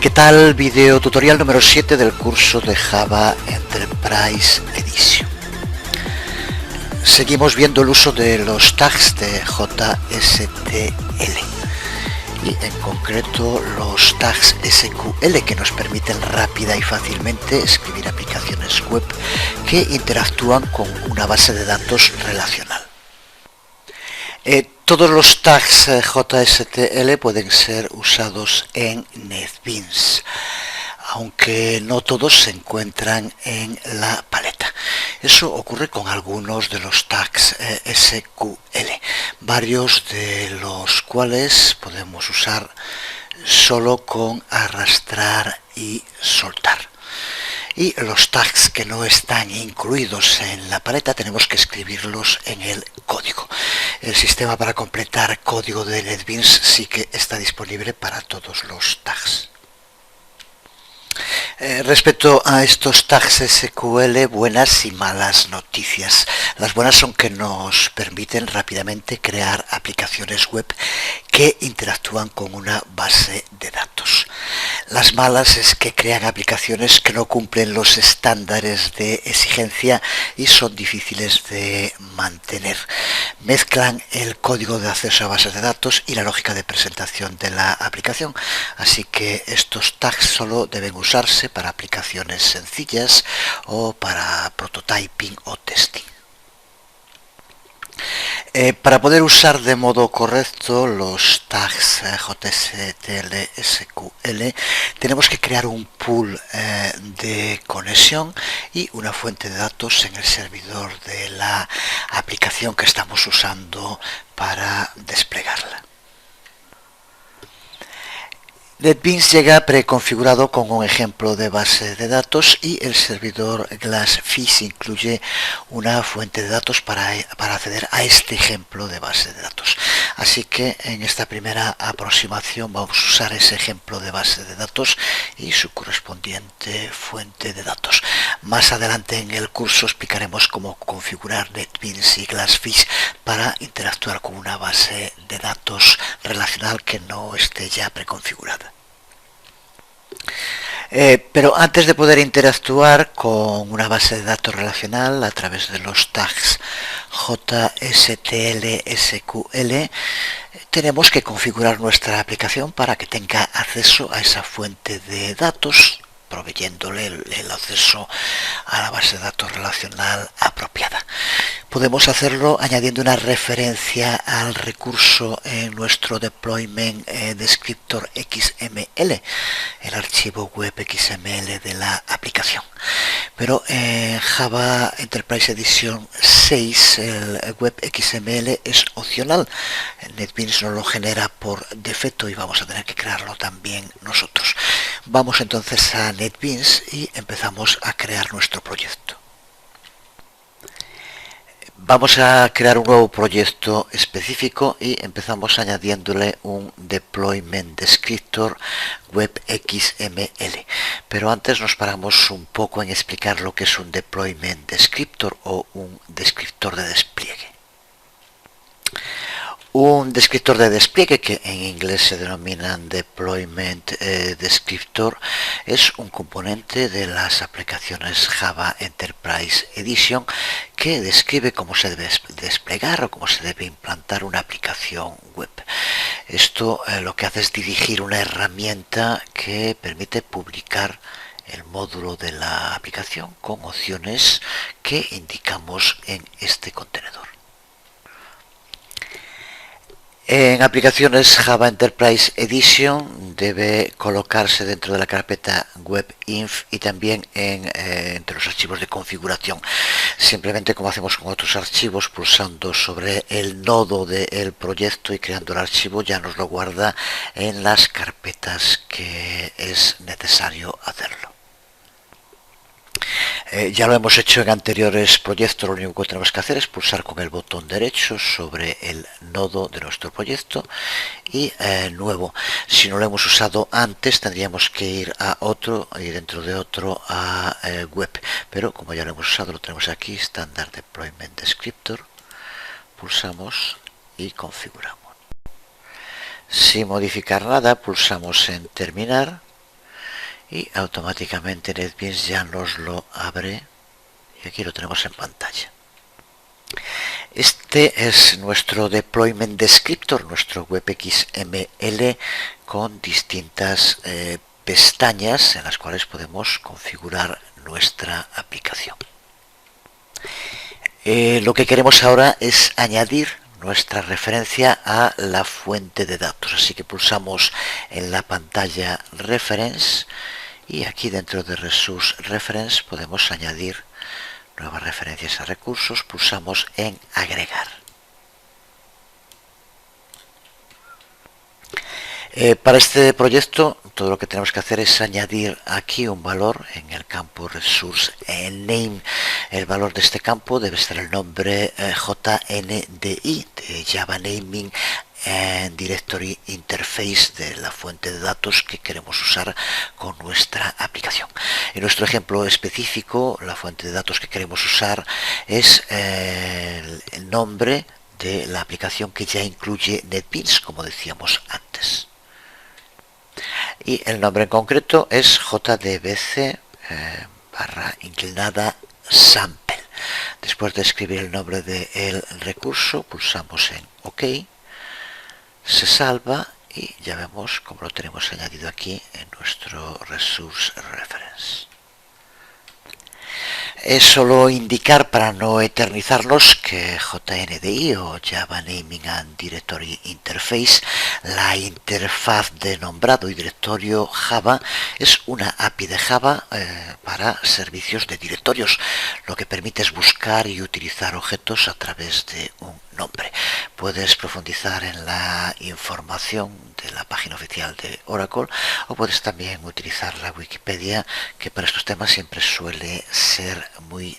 ¿Qué tal? Video tutorial número 7 del curso de Java Enterprise Edition. Seguimos viendo el uso de los tags de JSTL y en concreto los tags SQL que nos permiten rápida y fácilmente escribir aplicaciones web que interactúan con una base de datos relacional. Todos los tags JSTL pueden ser usados en NetBeans, aunque no todos se encuentran en la paleta. Eso ocurre con algunos de los tags SQL, varios de los cuales podemos usar solo con arrastrar y soltar. Y los tags que no están incluidos en la paleta tenemos que escribirlos en el código. El sistema para completar código de NetBeans sí que está disponible para todos los tags. Respecto a estos tags SQL, buenas y malas noticias. Las buenas son que nos permiten rápidamente crear aplicaciones web que interactúan con una base de datos. Las malas es que crean aplicaciones que no cumplen los estándares de exigencia y son difíciles de mantener. Mezclan el código de acceso a bases de datos y la lógica de presentación de la aplicación, así que estos tags solo deben usarse para aplicaciones sencillas o para prototyping o testing. Para poder usar de modo correcto los tags JSTL SQL tenemos que crear un pool de conexión y una fuente de datos en el servidor de la aplicación que estamos usando para desplegarla. NetBeans llega preconfigurado con un ejemplo de base de datos y el servidor Glassfish incluye una fuente de datos para acceder a este ejemplo de base de datos. Así que en esta primera aproximación vamos a usar ese ejemplo de base de datos y su correspondiente fuente de datos. Más adelante en el curso explicaremos cómo configurar NetBeans y Glassfish para interactuar con una base de datos relacional que no esté ya preconfigurada. Pero antes de poder interactuar con una base de datos relacional a través de los tags JSTL SQL, tenemos que configurar nuestra aplicación para que tenga acceso a esa fuente de datos, proveyéndole el acceso a la base de datos relacional apropiada. Podemos hacerlo añadiendo una referencia al recurso en nuestro deployment descriptor XML, el archivo web XML de la aplicación. Pero en Java Enterprise Edition 6 el web XML es opcional. NetBeans no lo genera por defecto y vamos a tener que crearlo también nosotros. Vamos entonces a NetBeans y empezamos a crear nuestro proyecto. Vamos a crear un nuevo proyecto específico y empezamos añadiéndole un deployment descriptor web XML. Pero antes nos paramos un poco en explicar lo que es un deployment descriptor o un descriptor de despliegue. Un descriptor de despliegue, que en inglés se denomina Deployment Descriptor, es un componente de las aplicaciones Java Enterprise Edition que describe cómo se debe desplegar o cómo se debe implantar una aplicación web. Esto lo que hace es dirigir una herramienta que permite publicar el módulo de la aplicación con opciones que indicamos en este contenedor. En aplicaciones Java Enterprise Edition debe colocarse dentro de la carpeta webinf y también entre los archivos de configuración. Simplemente, como hacemos con otros archivos, pulsando sobre el nodo del proyecto y creando el archivo, ya nos lo guarda en las carpetas que es necesario hacerlo. Ya lo hemos hecho en anteriores proyectos. Lo único que tenemos que hacer es pulsar con el botón derecho sobre el nodo de nuestro proyecto y nuevo. Si no lo hemos usado antes, tendríamos que ir a otro y dentro de otro a web, pero como ya lo hemos usado, lo tenemos aquí, Standard Deployment Descriptor. Pulsamos y configuramos. Sin modificar nada, pulsamos en terminar y automáticamente NetBeans ya nos lo abre y aquí lo tenemos en pantalla. Este es nuestro Deployment Descriptor, nuestro WebXML con distintas pestañas en las cuales podemos configurar nuestra aplicación. Lo que queremos ahora es añadir nuestra referencia a la fuente de datos, así que pulsamos en la pantalla Reference y aquí dentro de Resource Reference podemos añadir nuevas referencias a recursos. Pulsamos en agregar. Para este proyecto todo lo que tenemos que hacer es añadir aquí un valor en el campo Resource Name. El valor de este campo debe ser el nombre JNDI de Java Naming Directory Interface de la fuente de datos que queremos usar con nuestra aplicación. En nuestro ejemplo específico, la fuente de datos que queremos usar es el nombre de la aplicación que ya incluye NetBeans, como decíamos antes. Y el nombre en concreto es JDBC barra inclinada sample. Después de escribir el nombre del recurso, pulsamos en OK. Se salva y ya vemos cómo lo tenemos añadido aquí en nuestro Resource Reference. Es solo indicar, para no eternizarnos, que JNDI o Java Naming and Directory Interface, la interfaz de nombrado y directorio Java, es una API de Java para servicios de directorios. Lo que permite es buscar y utilizar objetos a través de un nombre. Puedes profundizar en la información de la página oficial de Oracle o puedes también utilizar la Wikipedia, que para estos temas siempre suele ser muy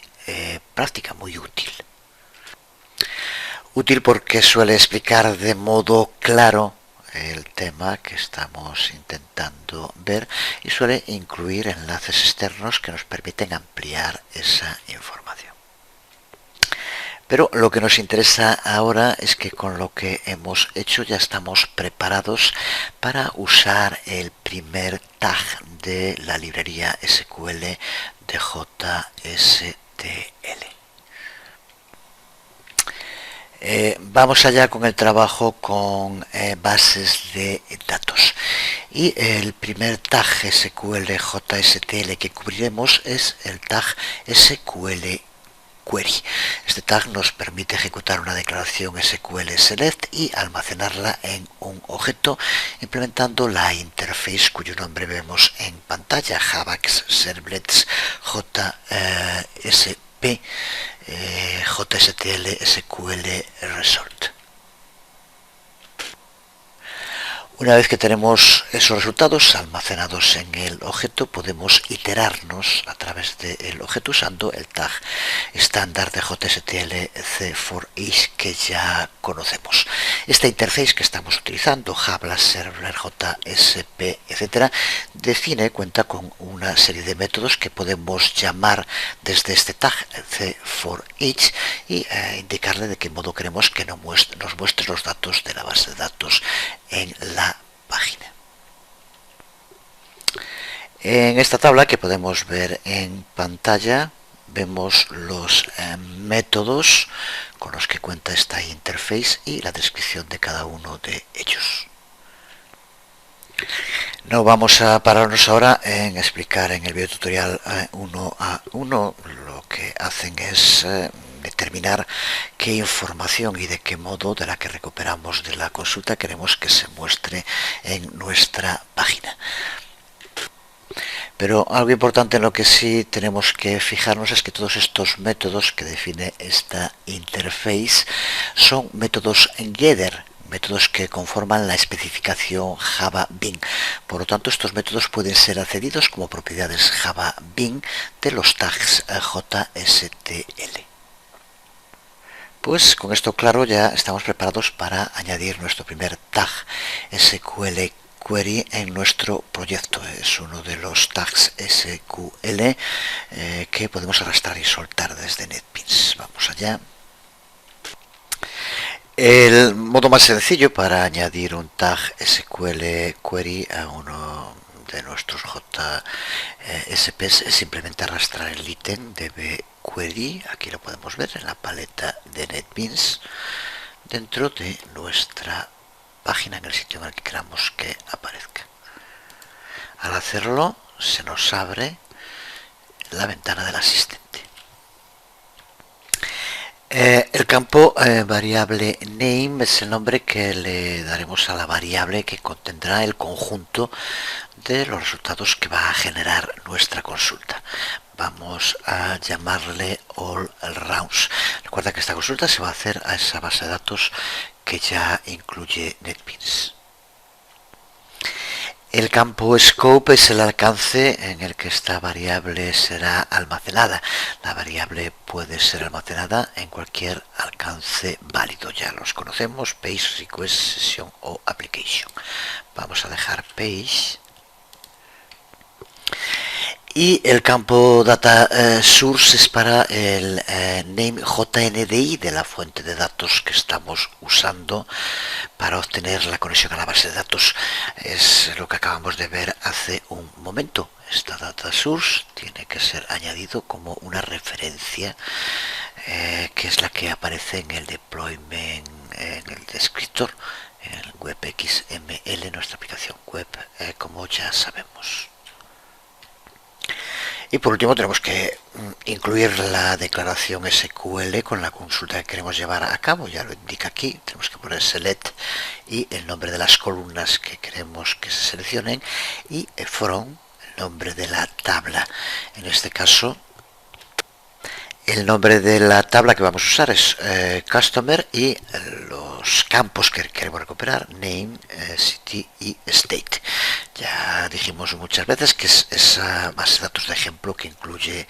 práctica, muy útil. Útil porque suele explicar de modo claro el tema que estamos intentando ver y suele incluir enlaces externos que nos permiten ampliar esa información. Pero lo que nos interesa ahora es que con lo que hemos hecho ya estamos preparados para usar el primer tag de la librería SQL de JSTL. Vamos allá con el trabajo con bases de datos. Y el primer tag SQL JSTL que cubriremos es el tag SQL Query. Este tag nos permite ejecutar una declaración SQL Select y almacenarla en un objeto implementando la interface cuyo nombre vemos en pantalla, Javax Servlets JSP JSTL SQL Result. Una vez que tenemos esos resultados almacenados en el objeto, podemos iterarnos a través del objeto usando el tag estándar de JSTL C4Each que ya conocemos. Esta interface que estamos utilizando, Java Server JSP, etc., cuenta con una serie de métodos que podemos llamar desde este tag C4Each y indicarle de qué modo queremos que nos muestre los datos de la base de datos en la página. En esta tabla que podemos ver en pantalla vemos los métodos con los que cuenta esta interface y la descripción de cada uno de ellos. No vamos a pararnos ahora en explicar en el video tutorial uno a uno. Lo que hacen es determinar qué información y de qué modo de la que recuperamos de la consulta queremos que se muestre en nuestra página. Pero algo importante en lo que sí tenemos que fijarnos es que todos estos métodos que define esta interface son métodos getter, métodos que conforman la especificación Java Bean. Por lo tanto, estos métodos pueden ser accedidos como propiedades Java Bean de los tags JSTL. Pues con esto claro ya estamos preparados para añadir nuestro primer tag SQL Query en nuestro proyecto. Es uno de los tags SQL que podemos arrastrar y soltar desde NetBeans. Vamos allá. El modo más sencillo para añadir un tag SQL Query a uno de nuestros JSPs es simplemente arrastrar el ítem de Query, aquí lo podemos ver en la paleta de NetBeans, dentro de nuestra página en el sitio en el que queramos que aparezca. Al hacerlo se nos abre la ventana del asistente. El campo variable name es el nombre que le daremos a la variable que contendrá el conjunto de los resultados que va a generar nuestra consulta. Vamos a llamarle all rounds. Recuerda que esta consulta se va a hacer a esa base de datos que ya incluye NetBeans. El campo scope es el alcance en el que esta variable será almacenada. La variable puede ser almacenada en cualquier alcance válido. Ya los conocemos: page, request, session o application. Vamos a dejar page. Y el campo data source es para el name JNDI de la fuente de datos que estamos usando para obtener la conexión a la base de datos. Es lo que acabamos de ver hace un momento. Esta data source tiene que ser añadido como una referencia que es la que aparece en el deployment, en el descriptor, en el WebXML, nuestra aplicación web, como ya sabemos. Y por último tenemos que incluir la declaración SQL con la consulta que queremos llevar a cabo. Ya lo indica aquí, tenemos que poner select y el nombre de las columnas que queremos que se seleccionen y from, el nombre de la tabla. En este caso, el nombre de la tabla que vamos a usar es customer y los campos que queremos recuperar, name, city y state. Ya dijimos muchas veces que es esa base de datos de ejemplo que incluye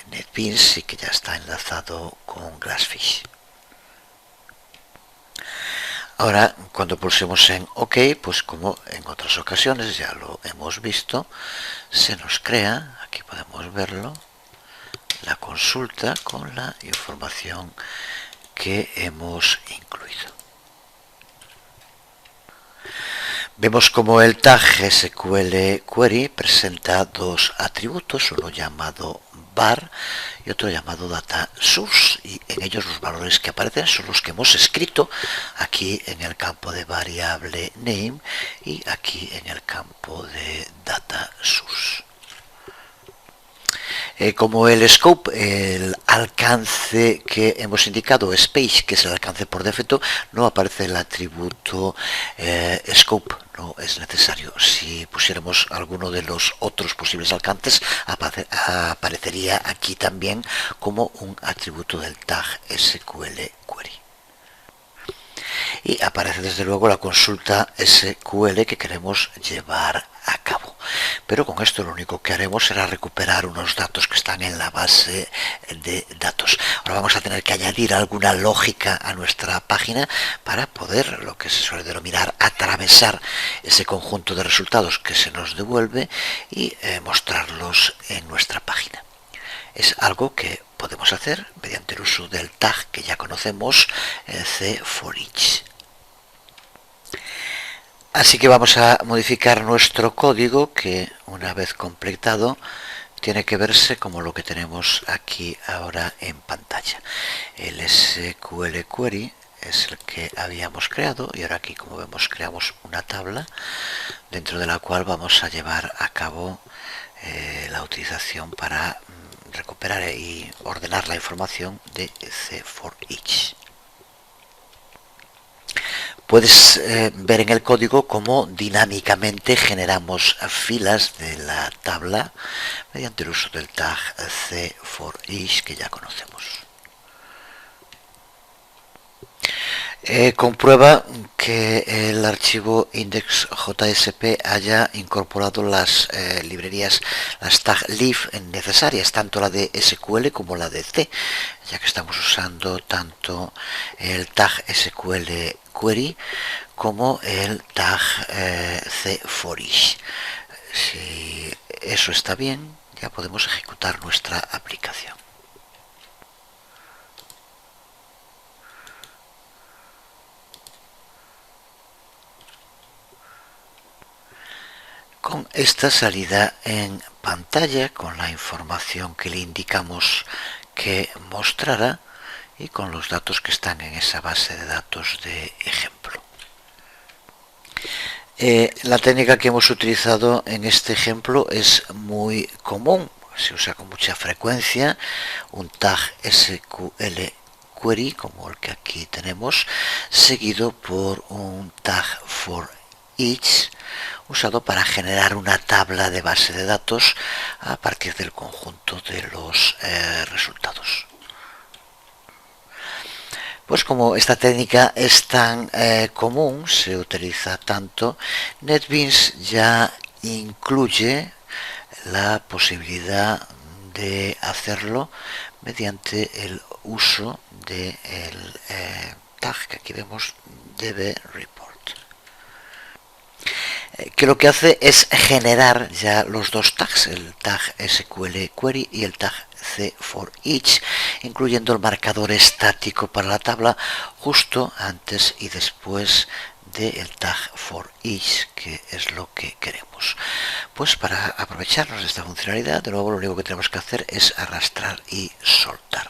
NetBeans y que ya está enlazado con Glassfish. Ahora, cuando pulsemos en OK, pues como en otras ocasiones ya lo hemos visto, se nos crea, aquí podemos verlo, la consulta con la información que hemos incluido. Vemos como el tag SQL Query presenta dos atributos, uno llamado var y otro llamado data source, y en ellos los valores que aparecen son los que hemos escrito aquí en el campo de variable name y aquí en el campo de data source. Como el scope, el alcance que hemos indicado es page, que es el alcance por defecto, no aparece el atributo scope, no es necesario. Si pusiéramos alguno de los otros posibles alcances, aparecería aquí también como un atributo del tag SQL Query. Y aparece desde luego la consulta SQL que queremos llevar a cabo. Pero con esto lo único que haremos será recuperar unos datos que están en la base de datos. Ahora vamos a tener que añadir alguna lógica a nuestra página para poder, lo que se suele denominar, atravesar ese conjunto de resultados que se nos devuelve y mostrarlos en nuestra página. Es algo que podemos hacer mediante el uso del tag que ya conocemos, cForEach. Así que vamos a modificar nuestro código que, una vez completado, tiene que verse como lo que tenemos aquí ahora en pantalla. El SQL Query es el que habíamos creado y ahora aquí, como vemos, creamos una tabla dentro de la cual vamos a llevar a cabo la utilización para recuperar y ordenar la información de C for each. Puedes ver en el código cómo dinámicamente generamos filas de la tabla mediante el uso del tag C for each que ya conocemos. Comprueba que el archivo index.jsp haya incorporado las librerías, las tag lib necesarias, tanto la de SQL como la de C, ya que estamos usando tanto el tag SQL query como el tag C for each. Si eso está bien, ya podemos ejecutar nuestra aplicación. Con esta salida en pantalla, con la información que le indicamos que mostrará y con los datos que están en esa base de datos de ejemplo. La técnica que hemos utilizado en este ejemplo es muy común, se usa con mucha frecuencia un tag SQL query como el que aquí tenemos, seguido por un tag for each usado para generar una tabla de base de datos a partir del conjunto de los resultados. Pues como esta técnica es tan común, se utiliza tanto, NetBeans ya incluye la posibilidad de hacerlo mediante el uso del tag que aquí vemos dbReport, que lo que hace es generar ya los dos tags, el tag SQL query y el tag C for each, incluyendo el marcador estático para la tabla justo antes y después del tag for each, que es lo que queremos. Pues para aprovecharnos de esta funcionalidad, de nuevo lo único que tenemos que hacer es arrastrar y soltar.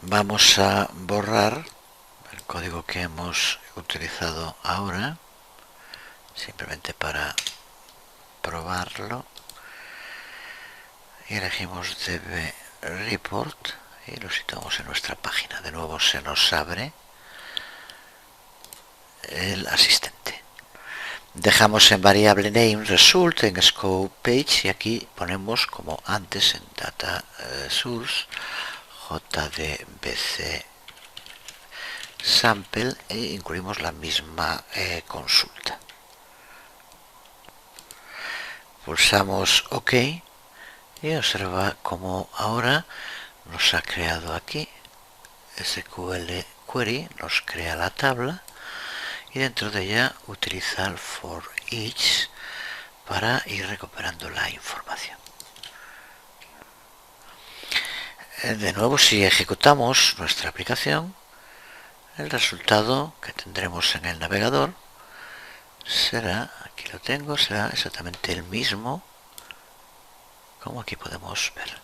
Vamos a borrar el código que hemos utilizado ahora, simplemente para probarlo, y elegimos dbReport y lo situamos en nuestra página. De nuevo se nos abre el asistente. Dejamos en variable name result en scope page y aquí ponemos como antes en data source jdbc sample e incluimos la misma consulta. Pulsamos OK y observa como ahora nos ha creado aquí SQL query, nos crea la tabla y dentro de ella utiliza el for each para ir recuperando la información. De nuevo, si ejecutamos nuestra aplicación, el resultado que tendremos en el navegador será, aquí lo tengo, será exactamente el mismo como aquí podemos ver.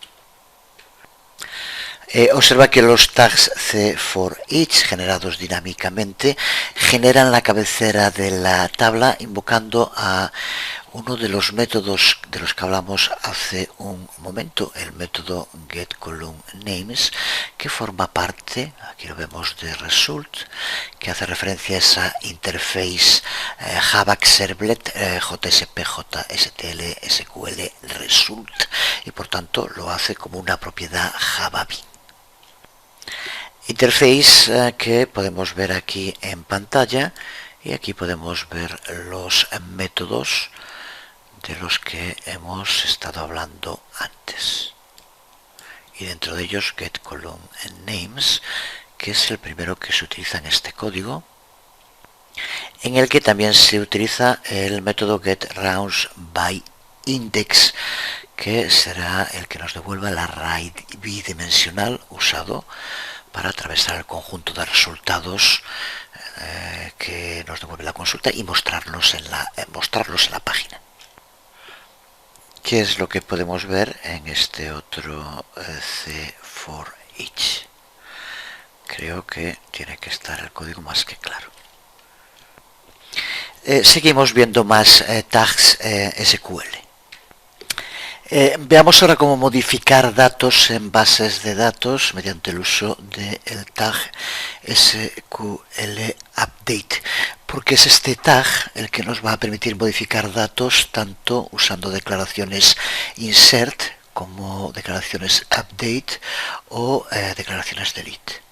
Observa que los tags C for each generados dinámicamente generan la cabecera de la tabla invocando a uno de los métodos de los que hablamos hace un momento, el método getColumnNames, que forma parte, aquí lo vemos, de result, que hace referencia a esa interface Java Servlet JSP JSTL SQL result y por tanto lo hace como una propiedad Java Bean. Interface que podemos ver aquí en pantalla y aquí podemos ver los métodos de los que hemos estado hablando antes y dentro de ellos getColumnNames, que es el primero que se utiliza en este código, en el que también se utiliza el método getRoundsByIndex, que será el que nos devuelva el array bidimensional usado para atravesar el conjunto de resultados que nos devuelve la consulta y mostrarlos en la página. ¿Qué es lo que podemos ver en este otro C for each? Creo que tiene que estar el código más que claro. Seguimos viendo más tags SQL. Veamos ahora cómo modificar datos en bases de datos mediante el uso del tag SQL Update, porque es este tag el que nos va a permitir modificar datos tanto usando declaraciones insert como declaraciones update o declaraciones delete.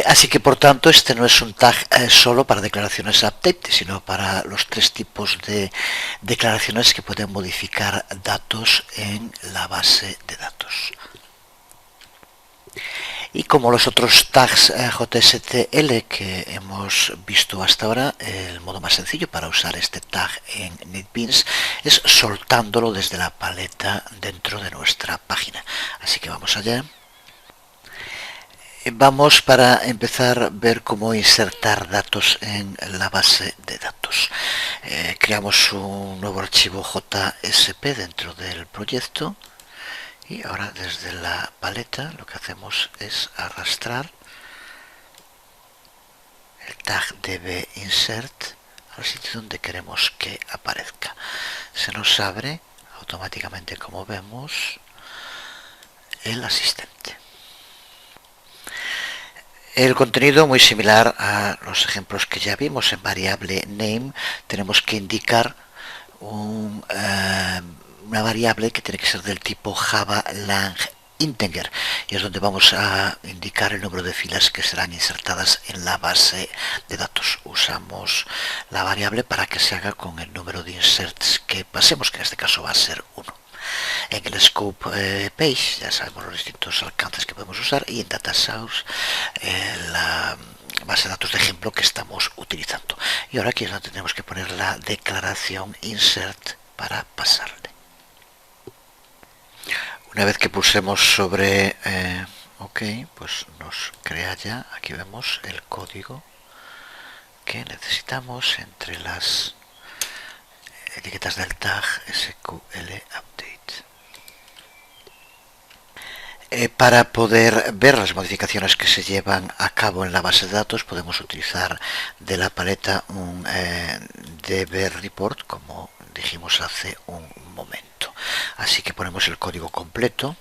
Así que por tanto este no es un tag solo para declaraciones update, sino para los tres tipos de declaraciones que pueden modificar datos en la base de datos. Y como los otros tags JSTL que hemos visto hasta ahora, el modo más sencillo para usar este tag en NetBeans es soltándolo desde la paleta dentro de nuestra página. Así que vamos allá. Vamos para empezar a ver cómo insertar datos en la base de datos. Creamos un nuevo archivo JSP dentro del proyecto y ahora desde la paleta lo que hacemos es arrastrar el tag dbinsert al sitio donde queremos que aparezca. Se nos abre automáticamente, como vemos, el asistente. El contenido muy similar a los ejemplos que ya vimos. En variable name tenemos que indicar una variable que tiene que ser del tipo Java Lang integer, y es donde vamos a indicar el número de filas que serán insertadas en la base de datos. Usamos la variable para que se haga con el número de inserts que pasemos, que en este caso va a ser 1. En el scope page ya sabemos los distintos alcances que podemos usar, y en data source la base de datos de ejemplo que estamos utilizando. Y ahora aquí es donde tenemos que poner la declaración insert para pasarle. Una vez que pulsemos sobre OK, pues nos crea ya, aquí vemos el código que necesitamos entre las etiquetas del tag SQL Update. Para poder ver las modificaciones que se llevan a cabo en la base de datos, podemos utilizar de la paleta un DB report, como dijimos hace un momento. Así que ponemos el código completo.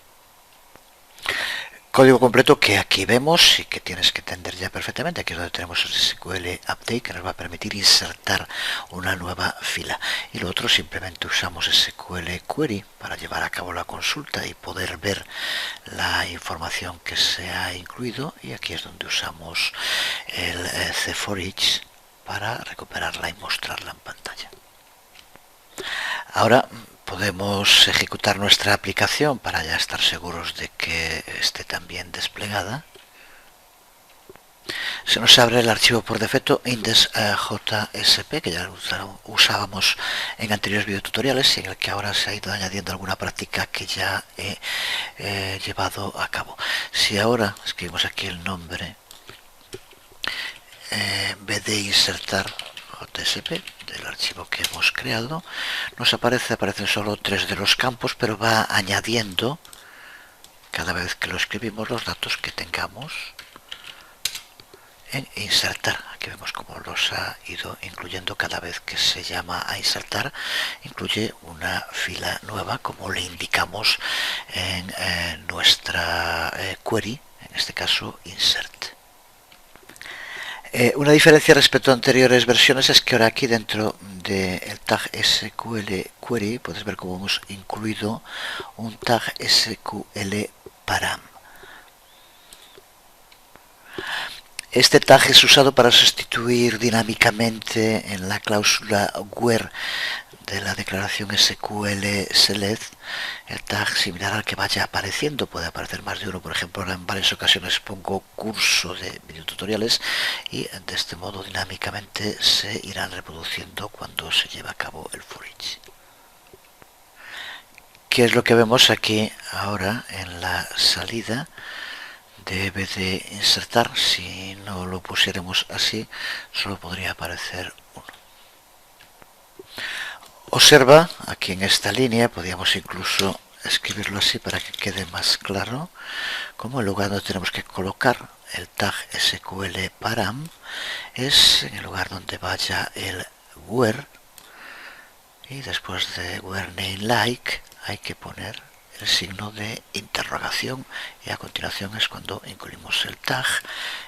Código completo que aquí vemos y que tienes que entender ya perfectamente. Aquí es donde tenemos el SQL Update, que nos va a permitir insertar una nueva fila. Y lo otro, simplemente usamos SQL Query para llevar a cabo la consulta y poder ver la información que se ha incluido. Y aquí es donde usamos el C4Each para recuperarla y mostrarla en pantalla. Ahora podemos ejecutar nuestra aplicación para ya estar seguros de que esté también desplegada. Se nos abre el archivo por defecto index.jsp, que ya usábamos en anteriores videotutoriales y en el que ahora se ha ido añadiendo alguna práctica que ya he llevado a cabo. Si ahora escribimos aquí el nombre en vez de insertar JSP del archivo que hemos creado, nos aparecen solo 3 de los campos, pero va añadiendo cada vez que lo escribimos los datos que tengamos en insertar. Aquí vemos cómo los ha ido incluyendo cada vez que se llama a insertar. Incluye una fila nueva, como le indicamos en nuestra query, en este caso insert. Una diferencia respecto a anteriores versiones es que ahora aquí dentro del tag SQL Query puedes ver cómo hemos incluido un tag SQL Param. Este tag es usado para sustituir dinámicamente en la cláusula where de la declaración SQL select el tag similar al que vaya apareciendo. Puede aparecer más de uno. Por ejemplo, en varias ocasiones pongo curso de videotutoriales y de este modo dinámicamente se irán reproduciendo cuando se lleva a cabo el for each. ¿Qué es lo que vemos aquí ahora en la salida? Debe de insertar. Si no lo pusiéramos así, solo podría aparecer uno. Observa aquí en esta línea, podríamos incluso escribirlo así para que quede más claro, como el lugar donde tenemos que colocar el tag SQL Param es en el lugar donde vaya el where, y después de where name like hay que poner el signo de interrogación, y a continuación es cuando incluimos el tag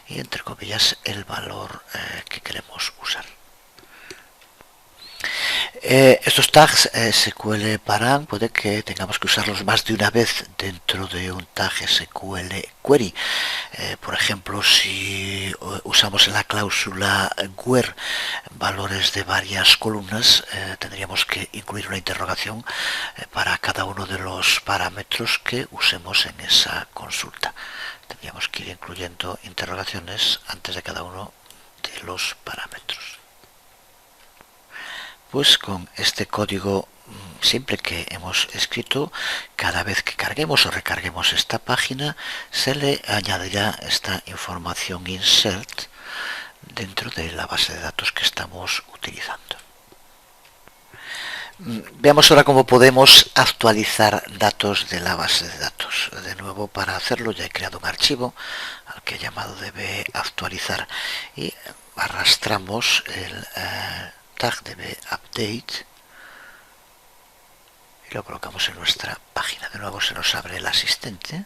y entre comillas el valor que queremos usar. Estos tags SQL Param puede que tengamos que usarlos más de una vez dentro de un tag SQL Query. Por ejemplo, si usamos en la cláusula where valores de varias columnas, tendríamos que incluir una interrogación para cada uno de los parámetros que usemos en esa consulta. Tendríamos que ir incluyendo interrogaciones antes de cada uno de los parámetros. Pues con este código simple que hemos escrito, cada vez que carguemos o recarguemos esta página, se le añadirá esta información insert dentro de la base de datos que estamos utilizando. Veamos ahora cómo podemos actualizar datos de la base de datos. De nuevo, para hacerlo ya he creado un archivo al que he llamado dbActualizar y arrastramos el tag dbUpdate y lo colocamos en nuestra página. De nuevo se nos abre el asistente.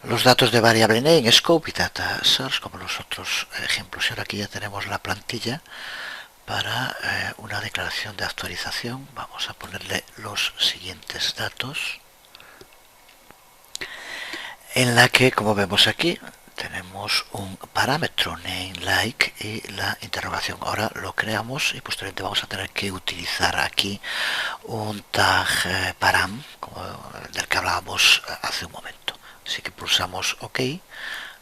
Los datos de variable name, scope y data source como los otros ejemplos. Y ahora aquí ya tenemos la plantilla para una declaración de actualización. Vamos a ponerle los siguientes datos, en la que, como vemos aquí, tenemos un parámetro name like y la interrogación. Ahora lo creamos y posteriormente vamos a tener que utilizar aquí un tag param, como del que hablábamos hace un momento. Así que pulsamos OK.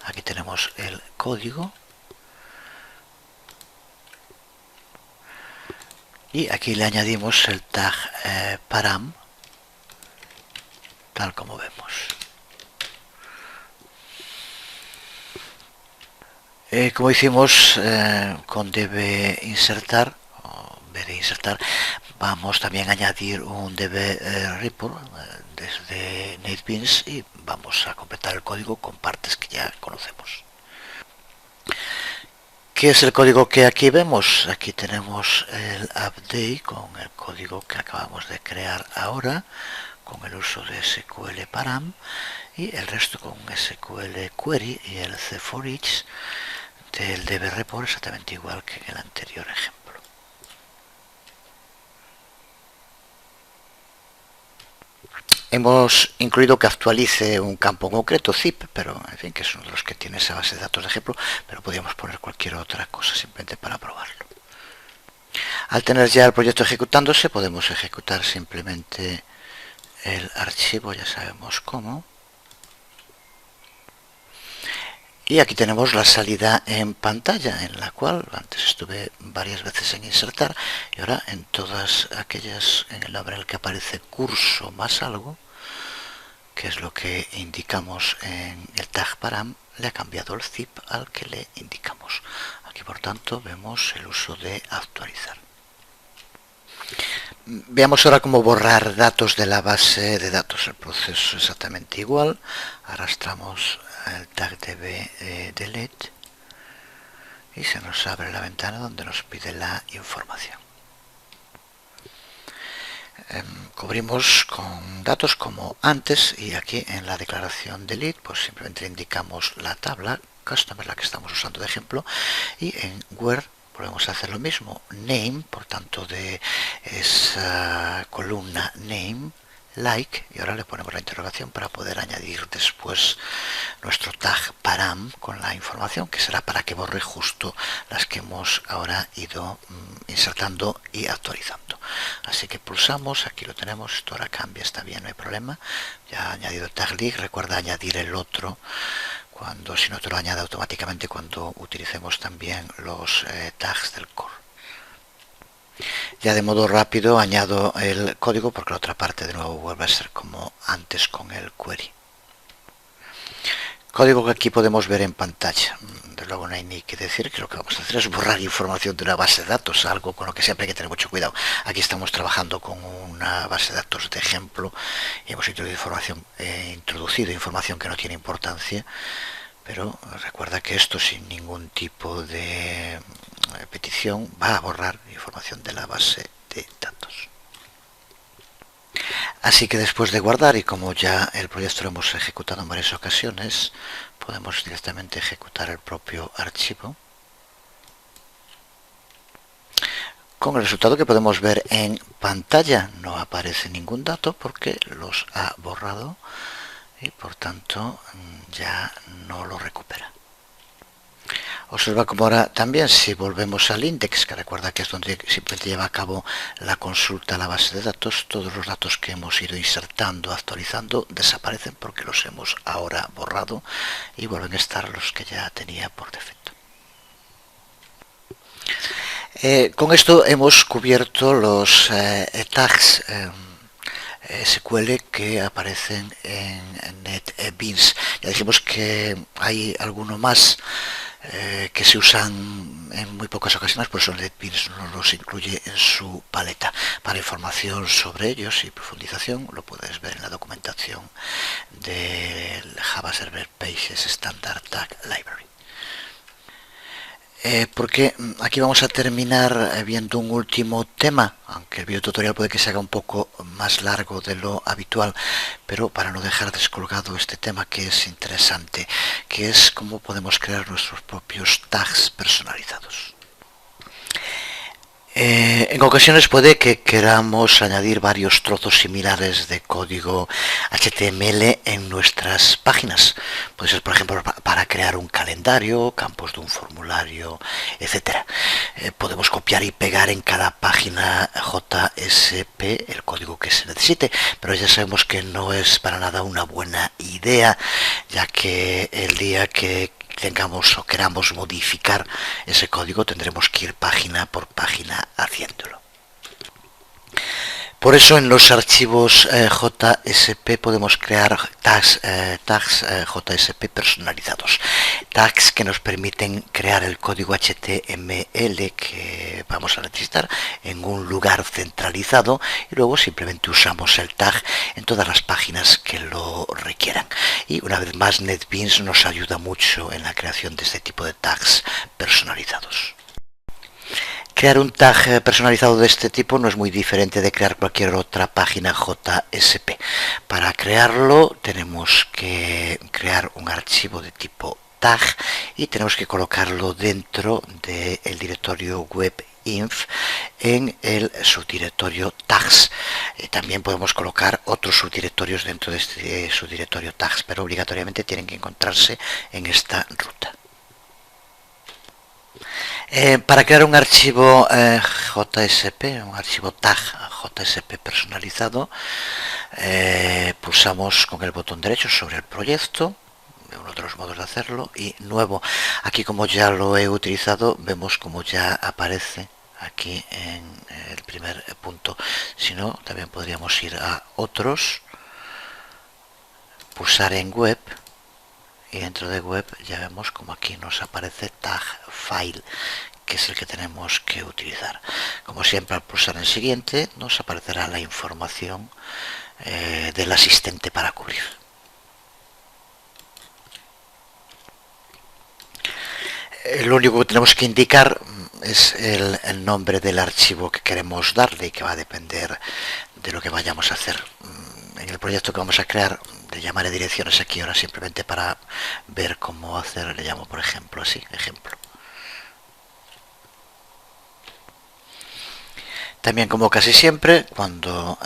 Aquí tenemos el código y aquí le añadimos el tag param, tal como vemos. Como hicimos con dbInsertar, vamos también a añadir un dbreport desde NetBeans y vamos a completar el código con partes que ya conocemos. ¿Qué es el código que aquí vemos? Aquí tenemos el update con el código que acabamos de crear ahora, con el uso de SQL Param, y el resto con SQL Query y el C4Each del dbreport, exactamente igual que en el anterior ejemplo. Hemos incluido que actualice un campo concreto, zip, pero en fin, que es uno de los que tiene esa base de datos de ejemplo, pero podríamos poner cualquier otra cosa simplemente para probarlo. Al tener ya el proyecto ejecutándose, podemos ejecutar simplemente el archivo, ya sabemos cómo. Y aquí tenemos la salida en pantalla, en la cual antes estuve varias veces en insertar y ahora en todas aquellas, en el nombre en el que aparece curso más algo, que es lo que indicamos en el tag param, le ha cambiado el zip al que le indicamos. Aquí por tanto vemos el uso de actualizar. Veamos ahora cómo borrar datos de la base de datos. El proceso es exactamente igual. Arrastramos el tag db-delete y se nos abre la ventana donde nos pide la información. Cubrimos con datos como antes, y aquí en la declaración delete pues simplemente indicamos la tabla customer, la que estamos usando de ejemplo, y en where volvemos a hacer lo mismo, name, por tanto de esa columna name like, y ahora le ponemos la interrogación para poder añadir después nuestro tag param con la información, que será para que borre justo las que hemos ahora ido insertando y actualizando. Así que pulsamos, aquí lo tenemos, esto ahora cambia, está bien, no hay problema. Ya ha añadido el tag link, recuerda añadir el otro cuando, si no te lo añade automáticamente cuando utilicemos también los tags del core. Ya de modo rápido añado el código porque la otra parte de nuevo vuelve a ser como antes con el query. Código que aquí podemos ver en pantalla. De luego no hay ni que decir que lo que vamos a hacer es borrar información de una base de datos, algo con lo que siempre hay que tener mucho cuidado. Aquí estamos trabajando con una base de datos de ejemplo y hemos introducido información que no tiene importancia, pero recuerda que esto sin ningún tipo de petición va a borrar información de la base de datos. Así que después de guardar, y como ya el proyecto lo hemos ejecutado en varias ocasiones, podemos directamente ejecutar el propio archivo, con el resultado que podemos ver en pantalla. No aparece ningún dato porque los ha borrado y por tanto ya no lo recupera. Observa como ahora también, si volvemos al index, que recuerda que es donde simplemente lleva a cabo la consulta a la base de datos, todos los datos que hemos ido insertando, actualizando, desaparecen porque los hemos ahora borrado y vuelven a estar los que ya tenía por defecto. Con esto hemos cubierto los tags SQL que aparecen en NetBeans. Ya dijimos que hay alguno más que se usan en muy pocas ocasiones, por eso NetBeans no los incluye en su paleta. Para información sobre ellos y profundización lo puedes ver en la documentación del Java Server Pages Standard Tag Library. Porque aquí vamos a terminar viendo un último tema, aunque el videotutorial puede que se haga un poco más largo de lo habitual, pero para no dejar descolgado este tema que es interesante, que es cómo podemos crear nuestros propios tags personalizados. En ocasiones puede que queramos añadir varios trozos similares de código HTML en nuestras páginas. Puede ser, por ejemplo, para crear un calendario, campos de un formulario, etc. Podemos copiar y pegar en cada página JSP el código que se necesite, pero ya sabemos que no es para nada una buena idea, ya que el día que tengamos o queramos modificar ese código tendremos que ir página por página haciéndolo. Por eso en los archivos JSP podemos crear tags JSP personalizados, tags que nos permiten crear el código HTML que vamos a necesitar en un lugar centralizado y luego simplemente usamos el tag en todas las páginas que lo requieran. Y una vez más, NetBeans nos ayuda mucho en la creación de este tipo de tags personalizados. Crear un tag personalizado de este tipo no es muy diferente de crear cualquier otra página JSP. Para crearlo tenemos que crear un archivo de tipo tag y tenemos que colocarlo dentro del directorio webinf en el subdirectorio tags. También podemos colocar otros subdirectorios dentro de este subdirectorio tags, pero obligatoriamente tienen que encontrarse en esta ruta. Para crear un archivo JSP, un archivo tag JSP personalizado, pulsamos con el botón derecho sobre el proyecto, uno de los modos de hacerlo, y nuevo. Aquí, como ya lo he utilizado, vemos como ya aparece aquí en el primer punto. Si no, también podríamos ir a otros, pulsar en web, y dentro de web ya vemos como aquí nos aparece tag file, que es el que tenemos que utilizar. Como siempre, al pulsar en siguiente nos aparecerá la información del asistente para cubrir. Lo único que tenemos que indicar es el nombre del archivo que queremos darle, y que va a depender de lo que vayamos a hacer. En el proyecto que vamos a crear le llamaré direcciones aquí ahora, simplemente para ver cómo hacer. Le llamo, por ejemplo, así, ejemplo. También, como casi siempre, cuando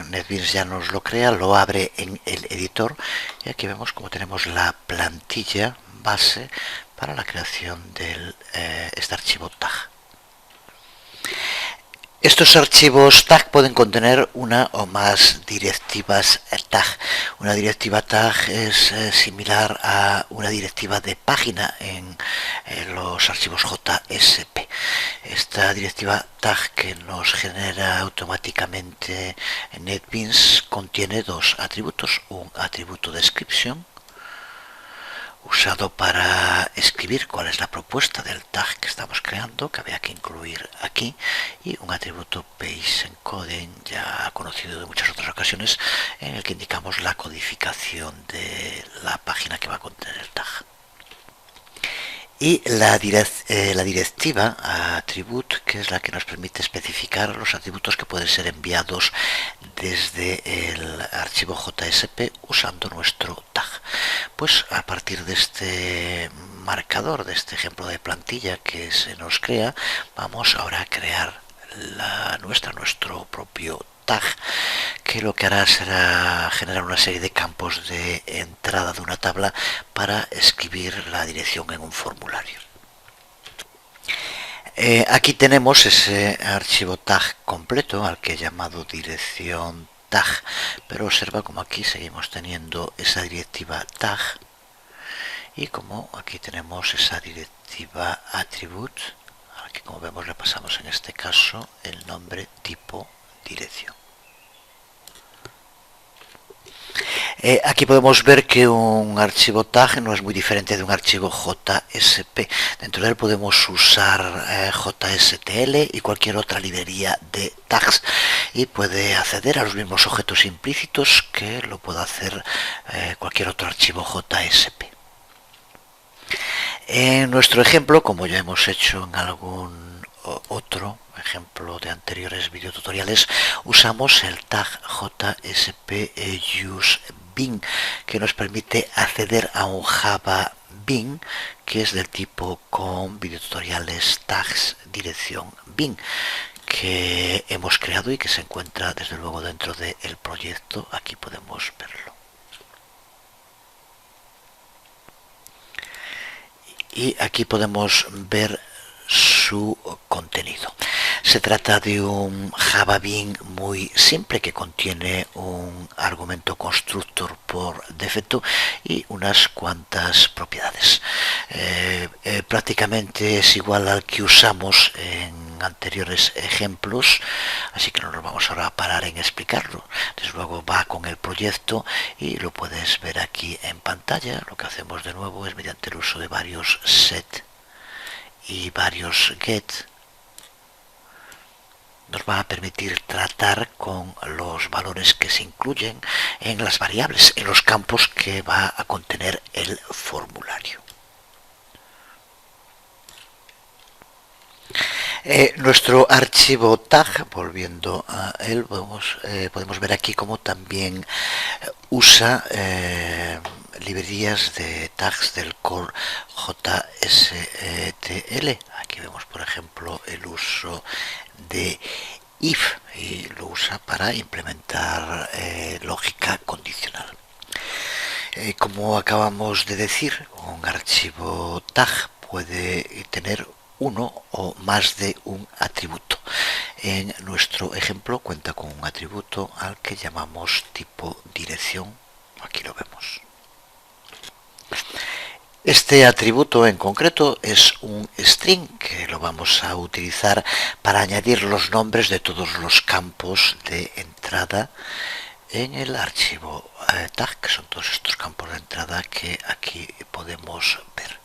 NetBeans ya nos lo crea, lo abre en el editor, y aquí vemos como tenemos la plantilla base para la creación de este archivo tag. Estos archivos tag pueden contener una o más directivas tag. Una directiva tag es similar a una directiva de página en los archivos JSP. Esta directiva tag que nos genera automáticamente NetBeans contiene dos atributos: un atributo description, usado para escribir cuál es la propuesta del tag que estamos creando, que había que incluir aquí, y un atributo page encoding, ya conocido de muchas otras ocasiones, en el que indicamos la codificación de la página que va a contener el tag. y la directiva attribute, que es la que nos permite especificar los atributos que pueden ser enviados desde el archivo JSP usando nuestro tag. Pues a partir de este marcador, de este ejemplo de plantilla que se nos crea, vamos ahora a crear nuestro propio tag, que lo que hará será generar una serie de campos de entrada de una tabla para escribir la dirección en un formulario. Aquí tenemos ese archivo tag completo al que he llamado dirección tag, pero observa como aquí seguimos teniendo esa directiva tag y como aquí tenemos esa directiva attribute, que como vemos le pasamos en este caso el nombre tipo dirección. Aquí podemos ver que un archivo tag no es muy diferente de un archivo JSP. Dentro de él podemos usar JSTL y cualquier otra librería de tags y puede acceder a los mismos objetos implícitos que lo puede hacer cualquier otro archivo JSP. En nuestro ejemplo, como ya hemos hecho en algún otro ejemplo de anteriores videotutoriales, usamos el tag JSP use bin, que nos permite acceder a un Java bin que es del tipo con videotutoriales tags dirección bin, que hemos creado y que se encuentra desde luego dentro del proyecto. Aquí podemos verlo. Y aquí podemos ver su contenido. Se trata de un Java bin muy simple que contiene un argumento constructor por defecto y unas cuantas propiedades. Prácticamente es igual al que usamos en anteriores ejemplos, así que no nos vamos ahora a parar en explicarlo. Desde luego va con el proyecto y lo puedes ver aquí en pantalla. Lo que hacemos de nuevo es mediante el uso de varios set y varios get nos va a permitir tratar con los valores que se incluyen en las variables, en los campos que va a contener el formulario. Nuestro archivo tag, volviendo a él, podemos ver aquí cómo también usa librerías de tags del core JSTL. Aquí vemos, por ejemplo, el uso de if y lo usa para implementar lógica condicional. Como acabamos de decir, un archivo tag puede tener uno o más de un atributo. En nuestro ejemplo cuenta con un atributo al que llamamos tipo dirección. Aquí lo vemos. Este atributo en concreto es un string que lo vamos a utilizar para añadir los nombres de todos los campos de entrada en el archivo tag, que son todos estos campos de entrada que aquí podemos ver.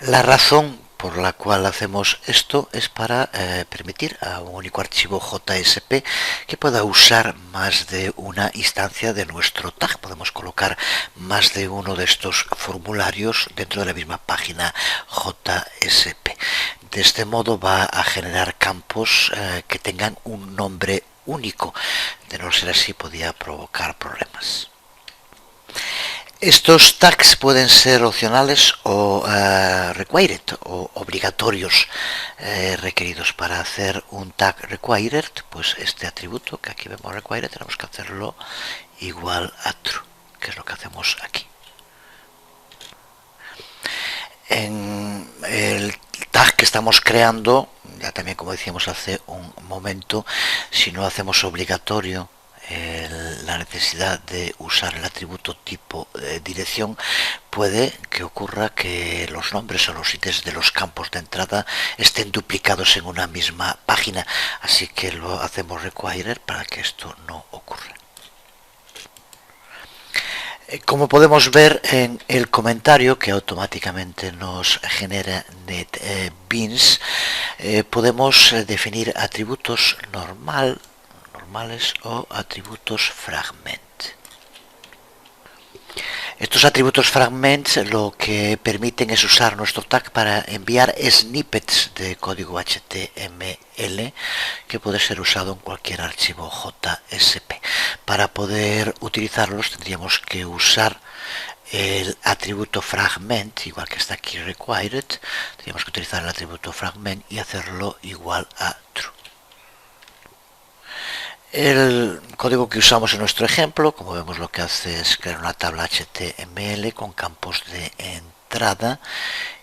La razón por la cual hacemos esto es para permitir a un único archivo JSP que pueda usar más de una instancia de nuestro tag. Podemos colocar más de uno de estos formularios dentro de la misma página JSP. De este modo va a generar campos que tengan un nombre único. De no ser así podría provocar problemas. Estos tags pueden ser opcionales o required o obligatorios, requeridos. Para hacer un tag required, pues este atributo que aquí vemos required tenemos que hacerlo igual a true, que es lo que hacemos aquí. En el tag que estamos creando, ya también como decíamos hace un momento, si no hacemos obligatorio la necesidad de usar el atributo tipo dirección, puede que ocurra que los nombres o los ítems de los campos de entrada estén duplicados en una misma página, así que lo hacemos required para que esto no ocurra. Como podemos ver en el comentario que automáticamente nos genera NetBeans, podemos definir atributos normales o atributos fragment. Estos atributos fragments lo que permiten es usar nuestro tag para enviar snippets de código HTML que puede ser usado en cualquier archivo JSP. Para poder utilizarlos tendríamos que usar el atributo fragment, igual que está aquí required, tendríamos que utilizar el atributo fragment y hacerlo igual a true. El código que usamos en nuestro ejemplo, como vemos, lo que hace es crear una tabla HTML con campos de entrada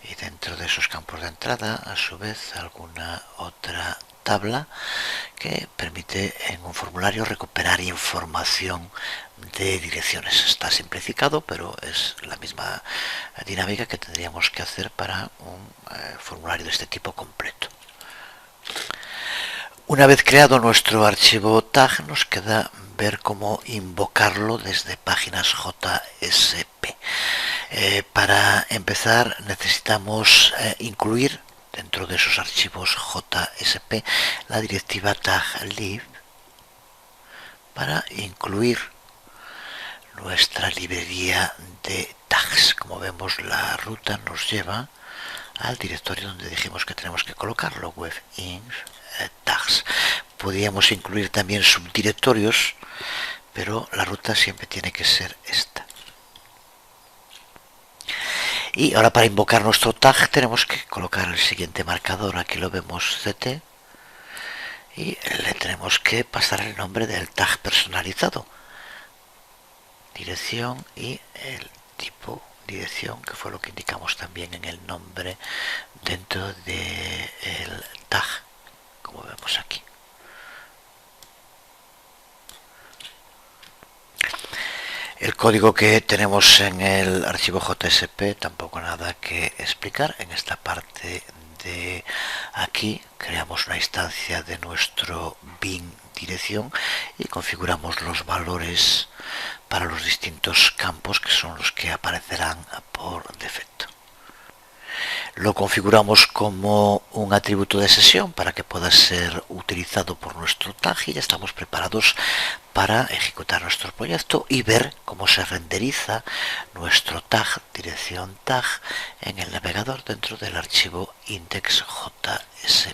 y dentro de esos campos de entrada a su vez alguna otra tabla que permite en un formulario recuperar información de direcciones. Está simplificado, pero es la misma dinámica que tendríamos que hacer para un formulario de este tipo completo. Una vez creado nuestro archivo tag, nos queda ver cómo invocarlo desde páginas JSP. Para empezar necesitamos incluir dentro de esos archivos JSP la directiva taglib para incluir nuestra librería de tags. Como vemos, la ruta nos lleva al directorio donde dijimos que tenemos que colocarlo, webinf tags. Podríamos incluir también subdirectorios, pero la ruta siempre tiene que ser esta. Y ahora para invocar nuestro tag tenemos que colocar el siguiente marcador. Aquí lo vemos, ct, y le tenemos que pasar el nombre del tag personalizado, dirección y el tipo dirección, que fue lo que indicamos también en el nombre dentro del tag, como vemos aquí. El código que tenemos en el archivo JSP tampoco nada que explicar. En esta parte de aquí creamos una instancia de nuestro bin dirección y configuramos los valores para los distintos campos que son los que aparecerán por defecto. Lo configuramos como un atributo de sesión para que pueda ser utilizado por nuestro tag y ya estamos preparados para ejecutar nuestro proyecto y ver cómo se renderiza nuestro tag, dirección tag, en el navegador dentro del archivo index.jsp.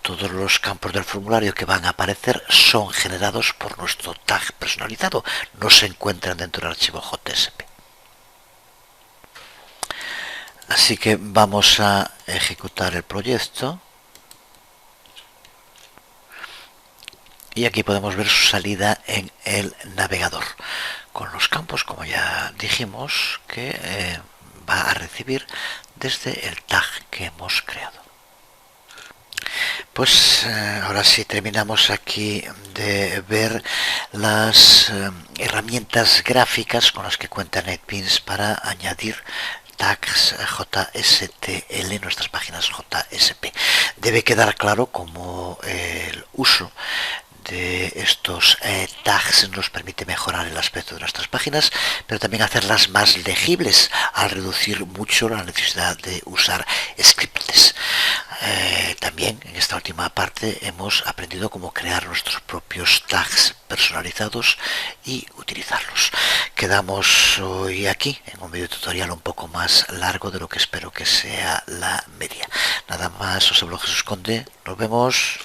Todos los campos del formulario que van a aparecer son generados por nuestro tag personalizado, no se encuentran dentro del archivo JSP. Así que vamos a ejecutar el proyecto y aquí podemos ver su salida en el navegador con los campos, como ya dijimos, que va a recibir desde el tag que hemos creado. Pues ahora sí terminamos aquí de ver las herramientas gráficas con las que cuenta NetBeans para añadir tags JSTL en nuestras páginas JSP. Debe quedar claro cómo el uso de estos tags nos permite mejorar el aspecto de nuestras páginas, pero también hacerlas más legibles al reducir mucho la necesidad de usar scripts. También en esta última parte hemos aprendido cómo crear nuestros propios tags personalizados y utilizarlos. Quedamos hoy aquí en un video tutorial un poco más largo de lo que espero que sea la media. Nada más, os hablo Jesús Conde, nos vemos.